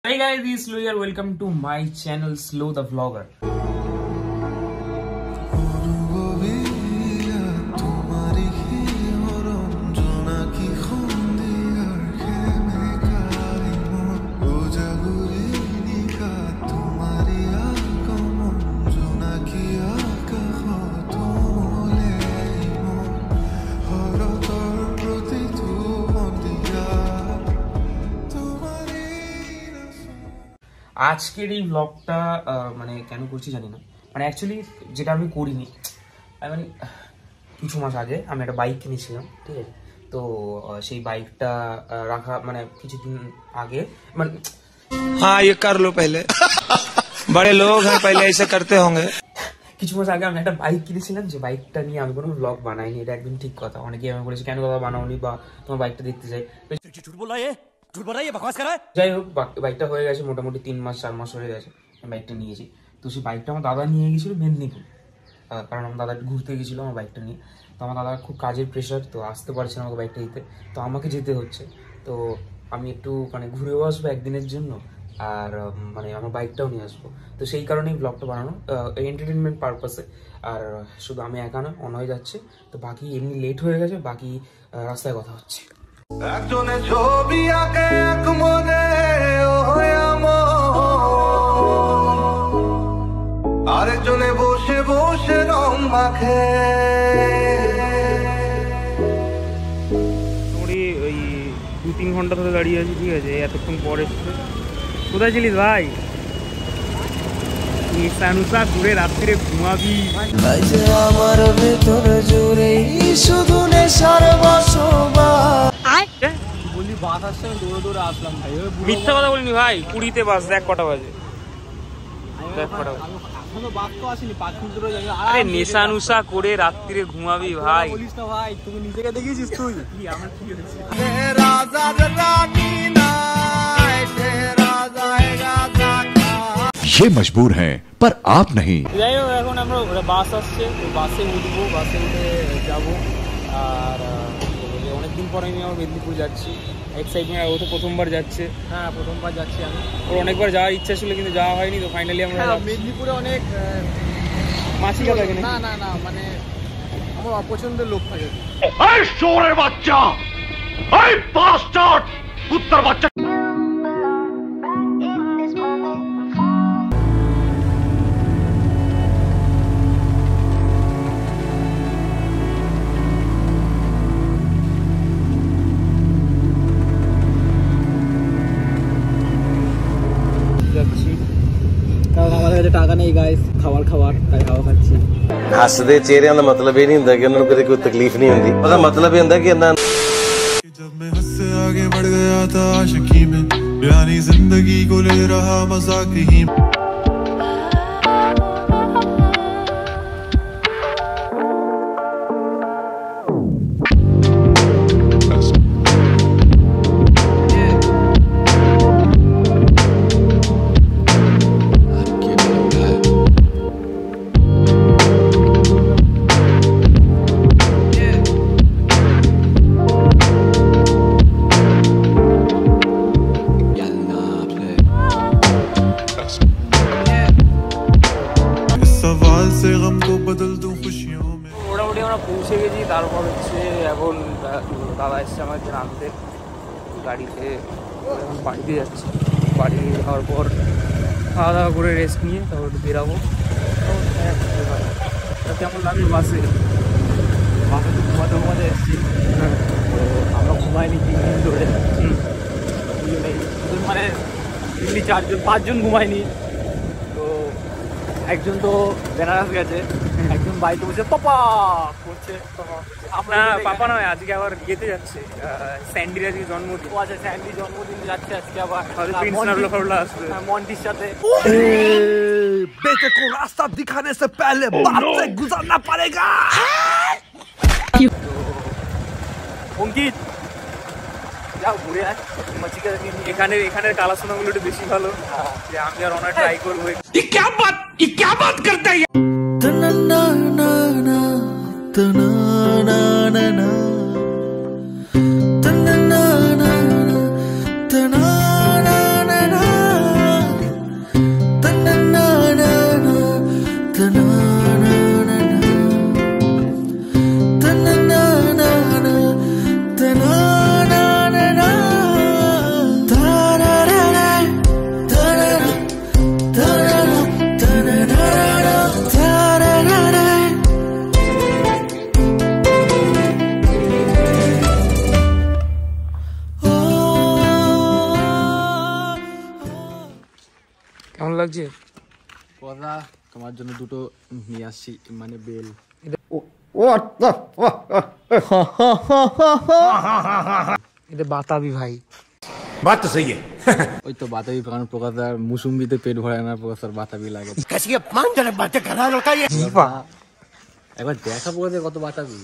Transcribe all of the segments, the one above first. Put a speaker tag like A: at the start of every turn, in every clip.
A: Hey guys, this is Slow here. Welcome to my channel Slow the Vlogger. আজকের এই ব্লগটা মানে কেন করছি জানি না, মানে অ্যাকচুয়ালি যেটা আমি করিনি, মানে কিছু মাস আগে আমি একটা বাইক কিনেছিলাম, ঠিক আছে। তো সেই বাইকটা রাখা মানে কিছুদিন আগে মানে
B: हाँ ये कर लो पहले बड़े लोग हैं पहले ऐसे करते होंगे।
A: কিছু মাস আগে আমি একটা বাইক কিনেছিলাম, যে বাইকটা নিয়ে আমি কোনো ব্লগ বানাইনি, এটা একদম ঠিক কথা। অনেকেই আমি বলেছি কেন বাবা বানাওনি বা তোমার বাইকটা দেখতে চাই। যাই হোক, বাইকটা হয়ে গেছে মোটামুটি 3-4 মাস হয়ে গেছে বাইকটা নিয়েছি। তো সেই বাইকটা আমার দাদা নিয়ে গেছিল মেদিনীপুর, কারণ আমার দাদা ঘুরতে গেছিলো আমার বাইকটা নিয়ে। তো আমার দাদার খুব কাজের প্রেশার, তো আসতে পারছে না আমাকে বাইকটা দিতে, তো আমাকে যেতে হচ্ছে। তো আমি একটু মানে ঘুরেও আসবো একদিনের জন্য, আর মানে আমার বাইকটাও নিয়ে আসবো। তো সেই কারণেই ব্লগটা বানানো, এন্টারটেনমেন্ট পারপাসে। আর শুধু আমি একা না, অনয় যাচ্ছে। তো বাকি এমনি লেট হয়ে গেছে, বাকি রাস্তায় কথা হচ্ছে।
C: একজনে ছবি আঁকে এক মনে আরেকজনে বসে বসে রং মাখে।
A: ওই 2-3 ঘন্টা ধরে দাঁড়িয়ে আছি, ঠিক আছে। এতক্ষণ পরে কোথায় ছিলিস ভাই? নিশানুসা ঘুরে রাত্রে ঘুমাবি
B: আমার ভেতর জুড়ে শুধু নেশার বসবাস।
D: বলি বাস আসছে, আমি দৌড়ে দৌড়ে আসলাম ভাই।
A: মিথ্যা কথা বলিনি ভাই, 20-তে বাস, দেখ কটা বাজে, দেখ কটা বাজে।
D: এখনো বাস তো আসেনি, 5 মিনিট ধরে যাই।
A: আরে নেশানুসা করে রাত্রিরে ঘুমাবি ভাই,
D: বলিস না ভাই, তুমি নিজেকে দেখিয়েছিস তুই?
A: কি আমার কি হয়েছে?
E: ये मजबूर हैं पर आप नहीं।
D: যাই হোক, এখন আমরা বাস আসছে, বাসে উঠবো, বাসে উঠে যাবো। আর অনেকদিন পর আমি আমার মেদিনীপুর যাচ্ছি, এক্সাইটমেন্ট। ও তো প্রথমবার যাচ্ছে। হ্যাঁ, প্রথমবার যাচ্ছি আমি। ওর অনেকবার যাওয়ার ইচ্ছা ছিল, কিন্তু যাওয়া হয়নি। তো ফাইনালি আমরা মেদিনীপুরে অনেক মাছিকা থাকে না না না, মানে আমার অপছন্দের লোক থাকে।
C: এই শোরের বাচ্চা, এই বাস্টার্ড কুত্তার বাচ্চা।
D: কারণ আমাদের কাছে টাকা নেই গাইস, খাবার তাই খাওয়া খাচ্ছি।
F: हसदे चेहरे का मतलब ये नहीं होता कि उन्होंने कभी कोई तकलीफ नहीं होती, उसका मतलब ये होता कि
C: जब मैं हद से आगे बढ़ गया था आशिकी में, यानी जिंदगी को ले रहा मजाक ही।
A: মোটামুটি আমরা পৌঁছে গেছি। তারপর হচ্ছে এখন দাদা এসছে আমাকে আনতে গাড়িতে, এখন বাড়িতে যাচ্ছি। বাড়ি যাওয়ার পর খাওয়া দাওয়া করে রেস্ট নিয়ে তারপর একটু বেরাবো। কেমন লাগলো বাসে?
D: বাসে তো ঘুমাতে এসেছি। আমরা ঘুমাইনি 3 দিন ধরে, মানে 5 জন ঘুমায়নি। তো একজন তো বেনারস গেছে, একজন বাড়িতে বসে পাপা করছে।
A: আমরা পাপা নয়, আজকে আবার ইয়েতে যাচ্ছে, স্যান্ডির আজকে জন্মদিন।
D: ও আচ্ছা, স্যান্ডি জন্মদিন যাচ্ছে আজকে আবার মন্টির সাথে।
B: बेटे को रास्ता दिखाने से पहले बात से गुजरना पड़ेगा।
D: অঙ্কিত যাও ঘুরে আয়,
A: এখানের কালাসোনাগুলো একটু বেশি ভালো, যে আমি আর অনেক ট্রাই করবো।
B: ये क्या बात करता है?
A: কেমন লাগছে?
D: কথা তোমার জন্য দুটো নিয়ে আসছি, মানে বেল।
A: এটা বাতাবি ভাই।
B: बात तो सही है।
D: ওই তো বাতাবি, কারণ প্রকাশার মুসুম্বিতে পেট ভরায় না, প্রকাশার বাতাবি লাগে। একবার দেখা পড়ে কত বাতাবি।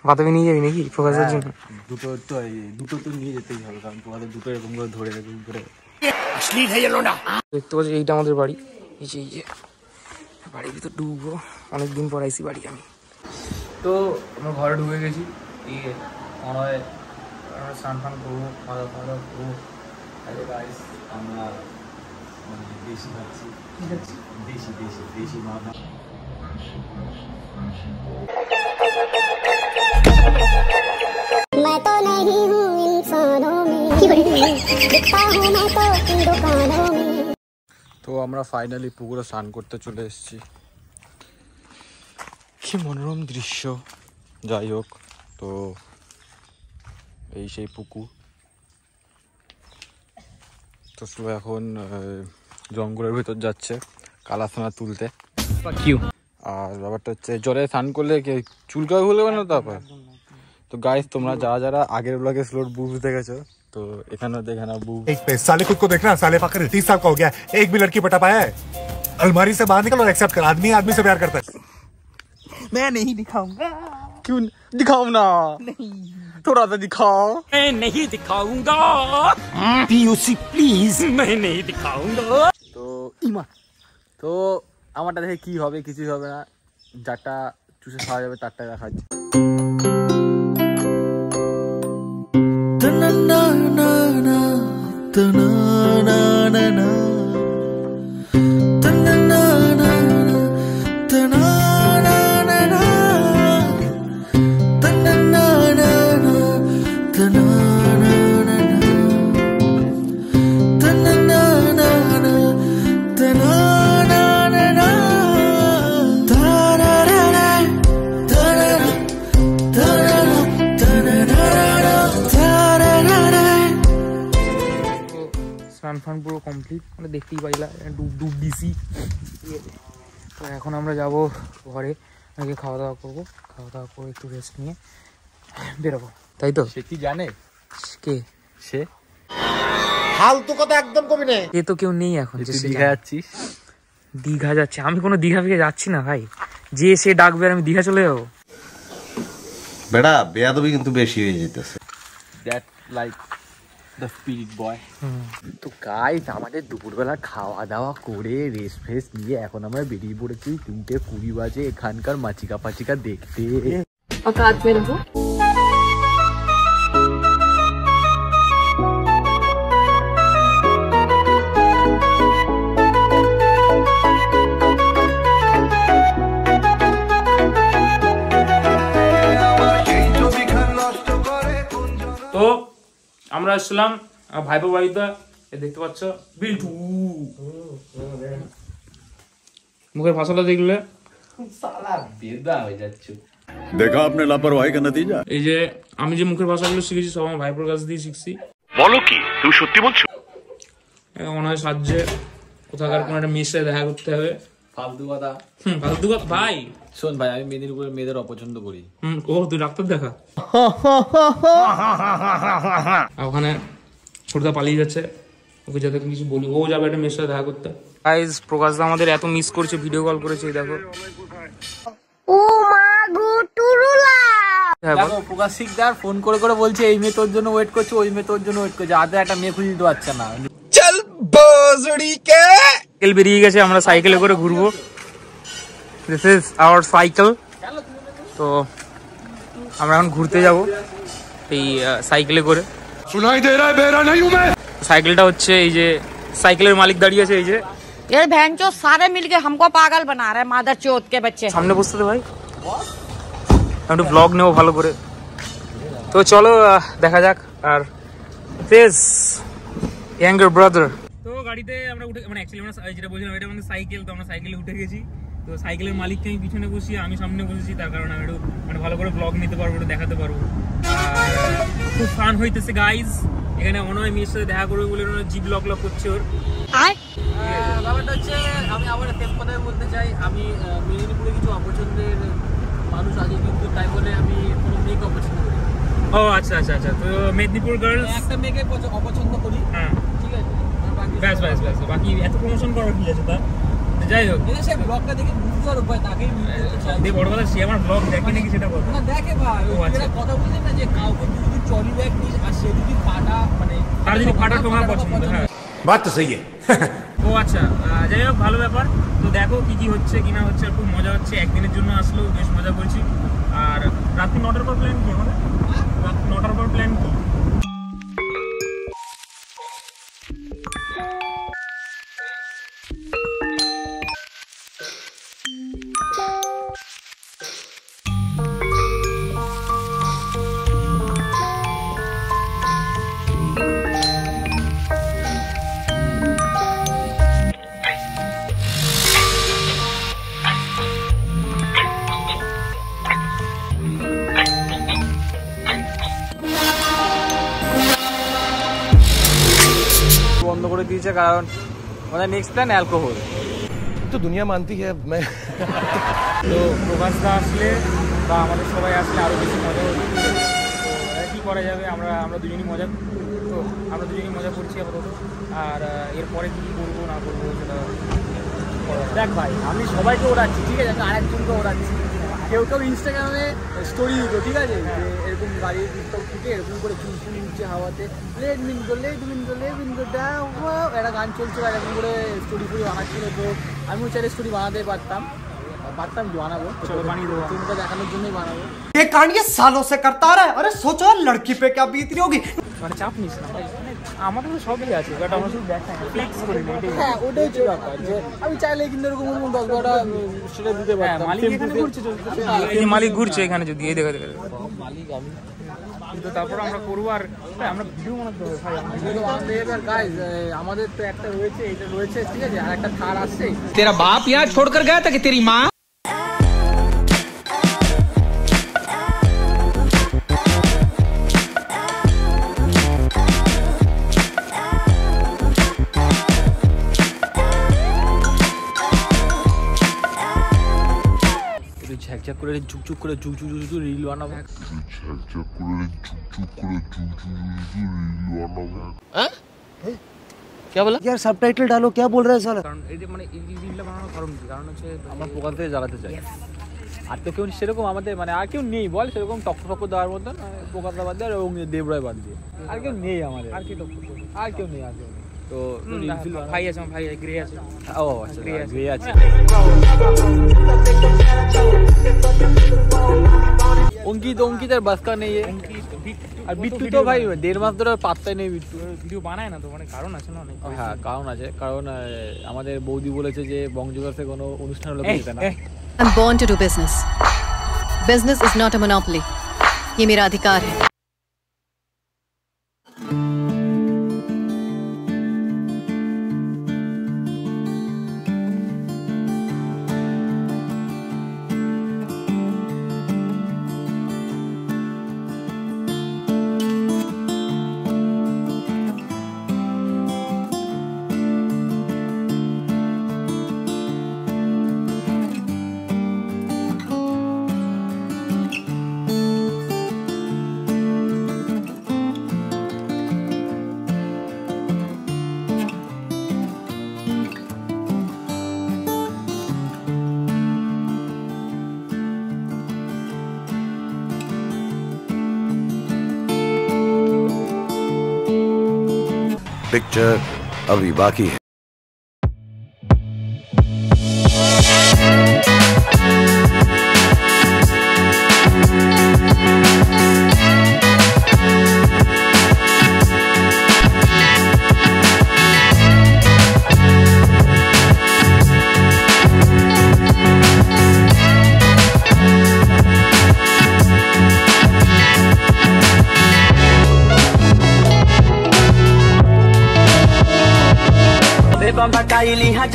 A: বাতাবি নিয়ে যাবি নাকি প্রকাশের জন্য?
D: দুটো তো নিয়ে যেতেই হবে, কারণ প্রকাশার দুটো এরকম করে ধরে এরকম করে।
A: দেখতে পাচ্ছি এইটা আমাদের বাড়ি। এই যে বাড়ির ভিতর ঢুকবো, অনেকদিন পর আইসি বাড়ি আমি। তো আমরা ঘরে ঢুকে গেছি। এই অনয় স্নান ফান করবো, খাওয়া দাওয়া করবো।
D: আমরা মানে দেশি খাচ্ছি, দেশি মাছ।
G: मैं तो नहीं हूँ इंसानों में, दिखता हूँ मैं तो दुकानों में।
D: তো আমরা ফাইনালি পুকুরে স্নান করতে চলে এসেছি। কি মনোরম দৃশ্য। যাই হোক, তো এই সেই পুকুর। তো স্লো এখন জঙ্গলের ভিতর যাচ্ছে কালাসোনা তুলতে। আর ব্যাপারটা হচ্ছে জলে স্নান করলে চুলকা হলে না তারপর। তো গাইস, তোমরা যারা যারা আগের ব্লগে স্লোর বুবস দেখেছো, তো এখানেও দেখে না বুবস।
B: साले खुद को देखना, साले फकर 30 साल का हो गया, एक भी लड़की पटा पाया है? अलमारी से बाहर निकल और एक्सेप्ट कर, आदमी आदमी से प्यार करता है।
D: मैं नहीं दिखाऊंगा। क्यों दिखाऊं ना? नहीं, थोड़ा सा दिखाओ।
H: मैं नहीं दिखाऊंगा। पीयूसी प्लीज, मैं नहीं दिखाऊंगा।
D: তো ইমা, তো আমারটা দেখে কি হবে? কিছুই হবে না, যারটা চুষে খাওয়া যাবে তারটা দেখাচ্ছি।
A: স্নান ফান পুরো কমপ্লিট, মানে দেখতেই পাইলা ডুব দিছি। তো এখন আমরা যাব ঘরে, আগে খাওয়া দাওয়া করবো, খাওয়া দাওয়া করে একটু রেস্ট নিয়ে বেরোবো, তাই তো?
D: সে কি জানে?
A: কে
D: সে?
B: फालतू को तो एकदम को भी नहीं।
A: এ তো কেউ নেই এখন যে সে
D: দীঘা যাচ্ছিস।
A: দীঘা যাচ্ছে? আমি কোনো দীঘা ফিঘা যাচ্ছি না ভাই, যে সে ডাকবে আর আমি দীঘা চলে যাবো।
F: বেড়া বেয়াদবি কিন্তু বেশি হয়ে যেতেছে।
D: দ্যাট লাইক দ্য স্পিরিট বয়। তো গাইস, আমাদের দুপুরবেলা খাওয়া দাওয়া করে রেস্ট ফ্রেস্ট নিয়ে এখন আমরা বেরিয়ে পড়েছি 3:20 বাজে এখানকার মাচিকা পাচিকা দেখতে।
I: औकात में रहो।
A: তো আমরা আসলাম ভাইপো বাড়িতে, দেখতে পাচ্ছ বিল্টু। মুখের ভাষাটা দেখলে
E: देखा आपने लापरवाही का नतीजा।
A: এই যে আমি যে মুখের ভাষাগুলো শিখেছি সব আমার ভাইপোর কাছ দিয়ে শিখছি।
E: বলো কি, তুমি সত্যি বলছো?
A: মনে হয় সাহায্যে কোথাকার কোনো একটা মেয়ের সাথে দেখা করতে হবে।
D: ফালতু কথা।
A: ফালতু কথা ভাই।
D: শোন ভাই, আমি মেদিনীপুরের মেয়েদের অপছন্দ করি।
A: ও তুই ডাক্তার দেখা। ওখানে ছোটদা পালিয়ে যাচ্ছে, ওকে যাতে কিছু বলি, ও যাবে একটা মেয়ের সাথে দেখা করতে। গাইস, প্রকাশদা আমাদের এত মিস করছে, ভিডিও কল করেছে, দেখো।
G: ও মা গো টুরুলা।
D: দেখো প্রকাশ শিকদার ফোন করে করে বলছে এই মেয়ে তোর জন্য ওয়েট করছে, ওই মেয়ে তোর জন্য ওয়েট করছে, আদে একটা মেয়ে খুঁজে দিতে পারছে না।
B: चल बोजड़ी के
A: সাইকেল বেরিয়ে গেছে, আমরা সাইকেলে করে ঘুরবো। This is our cycle. তো আমরা এখন ঘুরতে যাব এই সাইকেলে করে।
B: सुनाई दे रहा है, बेरा नहीं हूं मैं।
A: সাইকেলটা হচ্ছে এই যে সাইকেলের মালিক দাঁড়িয়ে আছে, এই যে
I: ये बहनचोद सारे मिलके हमको पागल बना रहे हैं, मादर चोद के बच्चे।
A: সামনে বসতে দে ভাই, একটু ব্লগ নেবো ভালো করে। তো চলো দেখা যাক। আর দিস ইয়াঙ্গার ব্রাদার। তো গাড়িতে আমরা উঠে, মানে অ্যাকচুয়ালি আমরা যেটা বলছিলাম এটা আমাদের সাইকেল, তো আমরা সাইকেলে উঠে গেছি। তো সাইকেলের মালিককে আমি পিছনে বসিয়ে আমি সামনে বসেছি, তার কারণে আমি একটু মানে ভালো করে ব্লগ নিতে পারবো, একটু দেখাতে পারবো। আর খুব ফান হইতেছে গাইজ।
D: এখানে অনয় মেয়ের সাথে দেখা করবে বলে জিপ লক করছে ওর। ব্যাপারটা হচ্ছে আমি আবার সেম কথাই বলতে চাই, আমি মেদিনীপুরে কিছু অপছন্দের মানুষ আছে, কিন্তু তাই বলে আমি কোনো মেয়েকে অপছন্দ করি। ও আচ্ছা আচ্ছা আচ্ছা, তো মেদিনীপুর গার্লস একটা মেয়েকে অপছন্দ করি। হ্যাঁ ঠিক আছে, ব্যাস ব্যাস ব্যাস, বাকি এত প্রমোশন করার কি আছে তার। যাই হোক, সে ব্লগটা দেখে বুঝতে পারো ভাই, তাকেই মিট বড় কথা, সে আমার ব্লগ দেখে নাকি সেটা বল না, দেখে ভাই। এটা কথা বলছেন না যে কাউকে যদি ট্রলি ব্যাগ নিস আর সে যদি ফাটা, মানে তার যদি ফাটা তোমার পছন্দ। হ্যাঁ
B: बात तो सही है।
D: ও আচ্ছা, যাই হোক ভালো ব্যাপার। তো দেখো কি কি হচ্ছে কি না হচ্ছে, খুব মজা হচ্ছে। একদিনের জন্য আসলো, বেশ মজা করছি। আর রাত্রি 9টার পর প্ল্যান কি আমাদের? রাত্রি 9টার পর প্ল্যান কি? বন্ধ করে দিয়েছে কারণ আমাদের নেক্সট প্ল্যান অ্যালকোহল।
F: तो दुनिया मानती है मैं
D: তো প্রকাশটা আসলে বা আমাদের সবাই আসলে আরও বেশি মজা হচ্ছে। তো কী করা যাবে, আমরা দুজনই মজা, তো আমরা দুজনই মজা করছি আপাতত। আর এরপরে কী করবো না করবো সেটা দেখ ভাই, আমি সবাইকে ওড়াচ্ছি, ঠিক আছে, আমি আরেকজনকে ওড়াচ্ছি। কেউ কেউ ইনস্টাগ্রামে স্টোরি দিত, ঠিক আছে, যে এরকম গাড়ির পিস্তল থেকে এরকম করে চুল চুল উঠছে হাওয়াতে, লেট মিনগো একটা গান চলছে, বা এরকম করে স্টোরি ফুরি বানাচ্ছিল। তো আমিও চাইলে স্টোরি বানাতে পারতাম কি বানাবো, চলো বানিয়ে দেবো, তোমাকে দেখানোর জন্যই বানাবো।
J: ये कांड ये सालों से करता रहा है। अरे सोचो लड़की पे क्या बीत रही होगी।
D: মানে চাপ নিস না ভাই, মানে আমাদের তো সবই আছে, বাট আমরা শুধু দেখাই ফ্লেক্স করি না। হ্যাঁ ওটাই হচ্ছে ব্যাপার, যে আমি চাইলে কিন্তু এরকম 10-12টা সেটা দিতে পারতাম। মালিক এখানে ঘুরছে, এই মালিক ঘুরছে এখানে, যদি এই দেখে মালিক আমি, কিন্তু তারপর আমরা করবো। আর আমরা ভিডিও বানাতে হবে ভাই, আমরা ভিডিও বানাতে হবে। আর গাইস আমাদের তো একটা রয়েছে, এটা রয়েছে, ঠিক আছে, আর একটা থার আসছে।
H: तेरा बाप यहाँ छोड़कर गया था कि तेरी माँ?
D: ঝাকঝাক করে ঝুকঝুক করে ঝুকঝুক ঝুকঝুক রিল বানাবো। क्या बोला
J: यार सबटाइटल डालो, क्या बोल रहा है साला।
D: কারণ এই যে মানে এই রিলটা বানানোর কারণ কি, কারণ হচ্ছে আমরা প্রকাশ থেকে জ্বালাতে চাই। আর তো কেউ সেরকম আমাদের মানে আর কেউ নেই বল, সেরকম টক্কর দেওয়ার মতন প্রকাশ বাদ দিয়ে এবং দেবরায় বাদ দিয়ে আর কেউ নেই আমাদের। আর কি টক্কর, আর কেউ নেই, আর কেউ নেই। তো ভাই আছে, আমার ভাই গ্রে আছে। ও আচ্ছা, গ্রে আছে। অঙ্কিত আর বাসকা নেই, আর বিট্টু তো ভাই 1.5 মাস ধরে পাত্তাই নেই। বিট্টু ভিডিও বানায় না, তো মানে কারণ আছে না অনেক। হ্যাঁ কারণ আছে, কারণ আমাদের বৌদি বলেছে যে বং জোগাড়ে কোনো অনুষ্ঠান হলে যেতে না।
K: I'm born to do business. Business is not a monopoly. ये मेरा अधिकार है।
F: पिक्चर अभी बाकी है।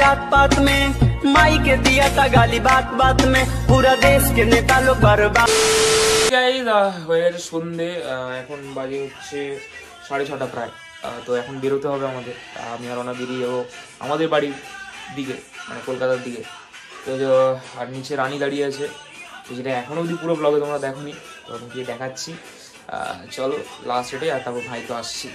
L: जात पात में माई के दिया था गाली बात बात में पूरा देश के नेता लोग बर्बाद।
A: হয়ে গেছে সন্ধে, এখন বাজে হচ্ছে 6:30 প্রায়। তো এখন বেরোতে হবে আমাদের। আমি আর ওনা বেরিয়ে যাবো আমাদের বাড়ির দিকে, মানে কলকাতার দিকে। তো আর নিচে রানী দাঁড়িয়ে আছে, তো যেটা এখনও অবধি পুরো ব্লগে তোমরা দেখোনি, তো আমি গিয়ে দেখাচ্ছি। চলো লাস্ট রেটে, আর তারপর ভাই তো আসছি।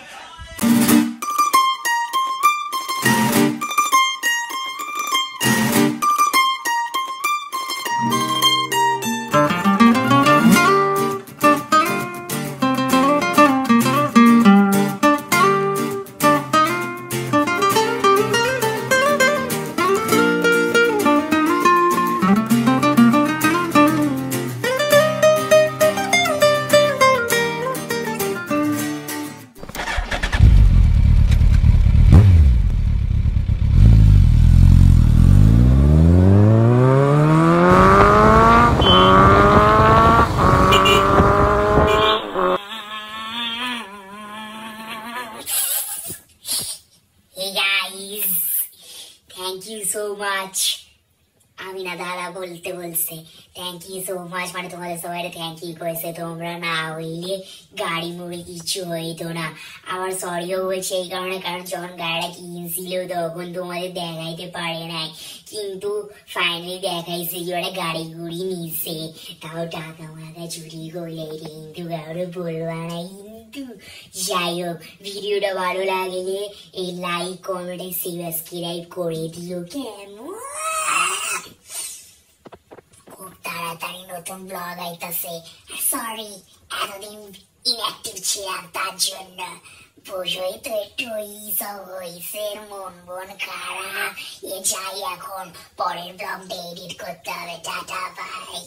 M: Thank you so much. আমি না দাদা বলতে বলছে থ্যাংক ইউ সো মাচ, মানে তোমাদের সবাই থ্যাংক ইউ করেছে, তোমরা না হইলে গাড়ি মুড়ি কিছু হইতো না। আমার সরিও বলছে এই কারণে, কারণ যখন গাড়িটা কিনছিল তখন তোমাদের দেখাইতে পারে নাই, কিন্তু ফাইনালি দেখাইছে যে ওরা গাড়ি গুড়ি নিছে, তাও টাকা মাকা চুরি করলে, কিন্তু কাউরে বলবা না। কিন্তু যাই হোক, ভিডিওটা ভালো লাগলে এই লাইক কমেন্ট সাবস্ক্রাইব করে দিও কেমন। খুব তাড়াতাড়ি নতুন ব্লগ আইতাছে। সরি এতদিন ইনঅ্যাক্টিভ ছিলাম তার জন্য, বোঝোই তো একটু এইসব হয়েছে, মন খারাপ। যাই এখন, পরের ব্লগটা এডিট করতে হবে। Tata bye.